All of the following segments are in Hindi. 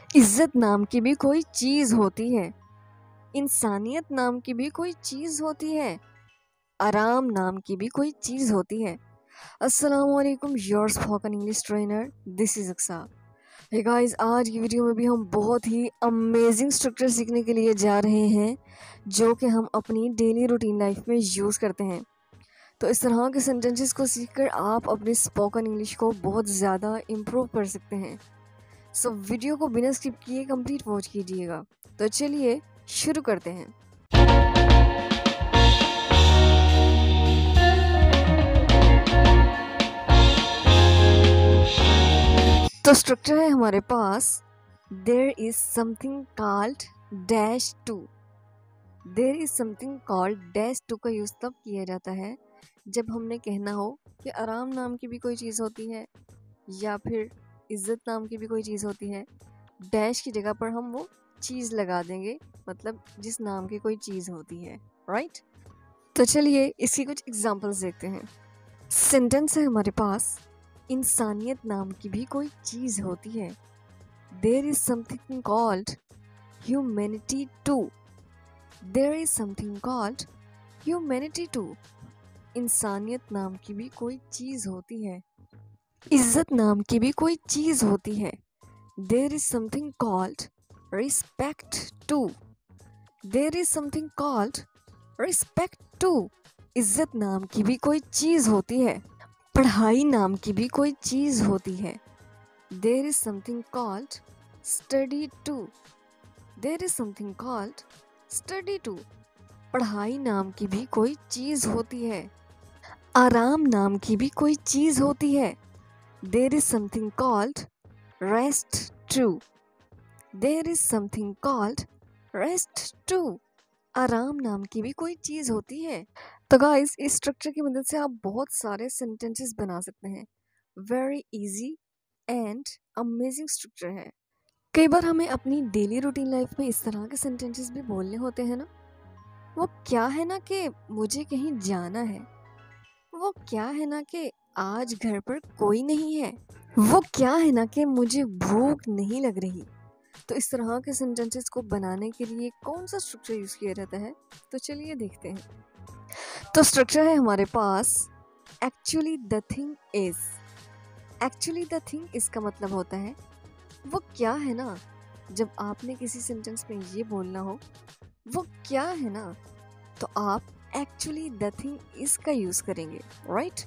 इज्जत नाम की भी कोई चीज होती है, इंसानियत नाम की भी कोई चीज होती है, आराम नाम की भी कोई चीज होती है। अस्सलाम वालेकुम, your spoken English trainer, this is Aqsa. Hey guys, आज की वीडियो में भी हम बहुत ही अमेजिंग स्ट्रक्चर सीखने के लिए जा रहे हैं जो कि हम अपनी डेली रूटीन लाइफ में यूज़ करते हैं। तो इस तरह के सेंटेंसेस को सीखकर आप अपनी स्पोकन इंग्लिश को बहुत ज़्यादा इम्प्रूव कर सकते हैं। सो वीडियो को बिना स्किप किए कंप्लीट वॉच कीजिएगा। तो चलिए शुरू करते हैं। तो स्ट्रक्चर है हमारे पास, there is something called dash two. There is something called dash two का यूज़ तब किया जाता है जब हमने कहना हो कि आराम नाम की भी कोई चीज़ होती है या फिर इज्जत नाम की भी कोई चीज़ होती है। डैश की जगह पर हम वो चीज़ लगा देंगे, मतलब जिस नाम की कोई चीज़ होती है, राइट। तो चलिए इसकी कुछ एग्जांपल्स देखते हैं। सेंटेंस है हमारे पास, इंसानियत नाम की भी कोई चीज़ होती है। There is something called humanity too. There is something called humanity too. इंसानियत नाम की भी कोई चीज़ होती है, इज्जत नाम की भी कोई चीज़ होती है। There is something called respect too. There is something called respect too. इज्जत नाम की भी कोई चीज़ होती है, पढ़ाई नाम की भी कोई चीज़ होती है। There is something called study too. There is something called study too. पढ़ाई नाम की भी कोई चीज़ होती है, आराम नाम की भी कोई चीज़ होती है। There is something called rest too. There is something called rest too. आराम नाम की भी कोई चीज़ होती है। तो गाइस, इस स्ट्रक्चर की मदद से आप बहुत सारे सेंटेंसेस बना सकते हैं। Very easy and amazing structure है। कई बार हमें अपनी डेली रूटीन लाइफ में इस तरह के सेंटेंसेस भी बोलने होते हैं ना। वो क्या है ना कि मुझे कहीं जाना है। वो क्या है ना कि आज घर पर कोई नहीं है। वो क्या है ना कि मुझे भूख नहीं लग रही। तो इस तरह के सेंटेंसेस को बनाने के लिए कौन सा स्ट्रक्चर यूज़ किया जाता है, तो चलिए देखते हैं। तो स्ट्रक्चर है हमारे पास, actually the thing is. Actually the thing is का मतलब होता है वो क्या है ना। जब आपने किसी सेंटेंस में ये बोलना हो वो क्या है ना, तो आप एक्चुअली द थिंग इज का यूज़ करेंगे, राइट।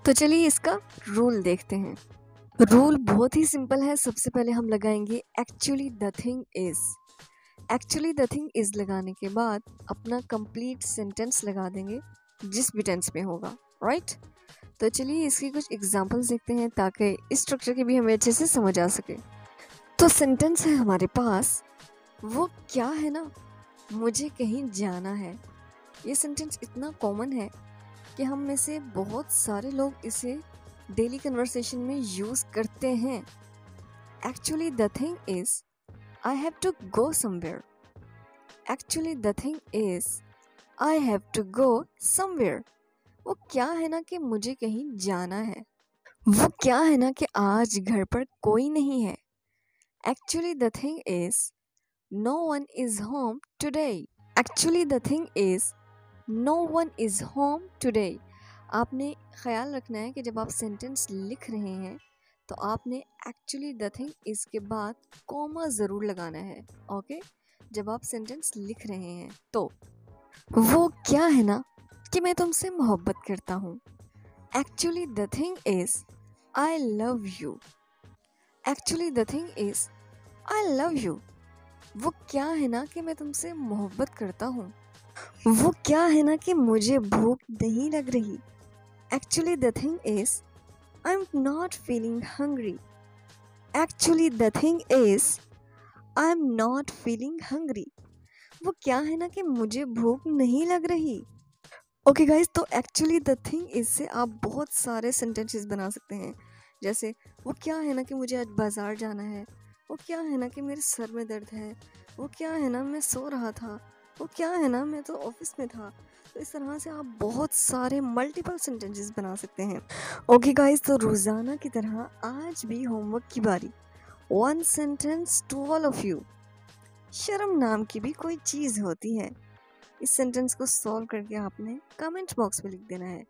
तो चलिए इसका रूल देखते हैं। रूल बहुत ही सिंपल है। सबसे पहले हम लगाएंगे actually the thing is. Actually the thing is लगाने के बाद अपना कंप्लीट सेंटेंस लगा देंगे जिस भी टेंस में होगा, राइट। तो चलिए इसकी कुछ एग्जांपल्स देखते हैं ताकि इस स्ट्रक्चर की भी हमें अच्छे से समझ आ सके। तो सेंटेंस है हमारे पास, वो क्या है ना मुझे कहीं जाना है। ये सेंटेंस इतना कॉमन है कि हम में से बहुत सारे लोग इसे डेली कन्वर्सेशन में यूज़ करते हैं। Actually the thing is I have to go somewhere. Actually, the thing is, I have to go somewhere. वो क्या है ना कि मुझे कहीं जाना है। वो क्या है ना कि आज घर पर कोई नहीं है। Actually, the thing is, no one is home today. Actually, the thing is, no one is home today. आपने ख्याल रखना है कि जब आप सेंटेंस लिख रहे हैं तो आपने एक्चुअली द थिंग इज के बाद कॉमा ज़रूर लगाना है, ओके। जब आप सेंटेंस लिख रहे हैं तो वो क्या है ना कि मैं तुमसे मोहब्बत करता हूँ। Actually the thing is I love you. Actually the thing is I love you. वो क्या है ना कि मैं तुमसे मोहब्बत करता हूँ। वो क्या है ना कि मुझे भूख नहीं लग रही। Actually the thing is I'm not feeling hungry. Actually, the thing is, I'm not feeling hungry. वो क्या है ना कि मुझे भूख नहीं लग रही। ओके गाइस, तो एक्चुअली द थिंग इज से आप बहुत सारे सेंटेंसेस बना सकते हैं। जैसे वो क्या है ना कि मुझे आज बाज़ार जाना है। वो क्या है ना कि मेरे सर में दर्द है। वो क्या है ना मैं सो रहा था। वो क्या है ना मैं तो ऑफिस में था। तो इस तरह से आप बहुत सारे मल्टीपल सेंटेंसेस बना सकते हैं। ओके गाइस, तो रोज़ाना की तरह आज भी होमवर्क की बारी। One sentence to all of you. शर्म नाम की भी कोई चीज़ होती है। इस सेंटेंस को सॉल्व करके आपने कमेंट बॉक्स में लिख देना है।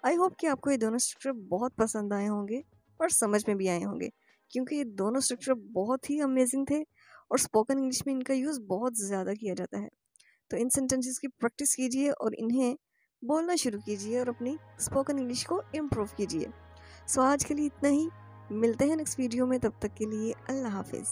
आई होप कि आपको ये दोनों स्ट्रक्चर बहुत पसंद आए होंगे और समझ में भी आए होंगे, क्योंकि ये दोनों स्ट्रक्चर बहुत ही अमेजिंग थे और स्पोकन इंग्लिश में इनका यूज़ बहुत ज़्यादा किया जाता है। तो इन सेंटेंसेस की प्रैक्टिस कीजिए और इन्हें बोलना शुरू कीजिए और अपनी स्पोकन इंग्लिश को इम्प्रूव कीजिए। सो आज के लिए इतना ही, मिलते हैं नेक्स्ट वीडियो में, तब तक के लिए अल्लाह हाफिज़।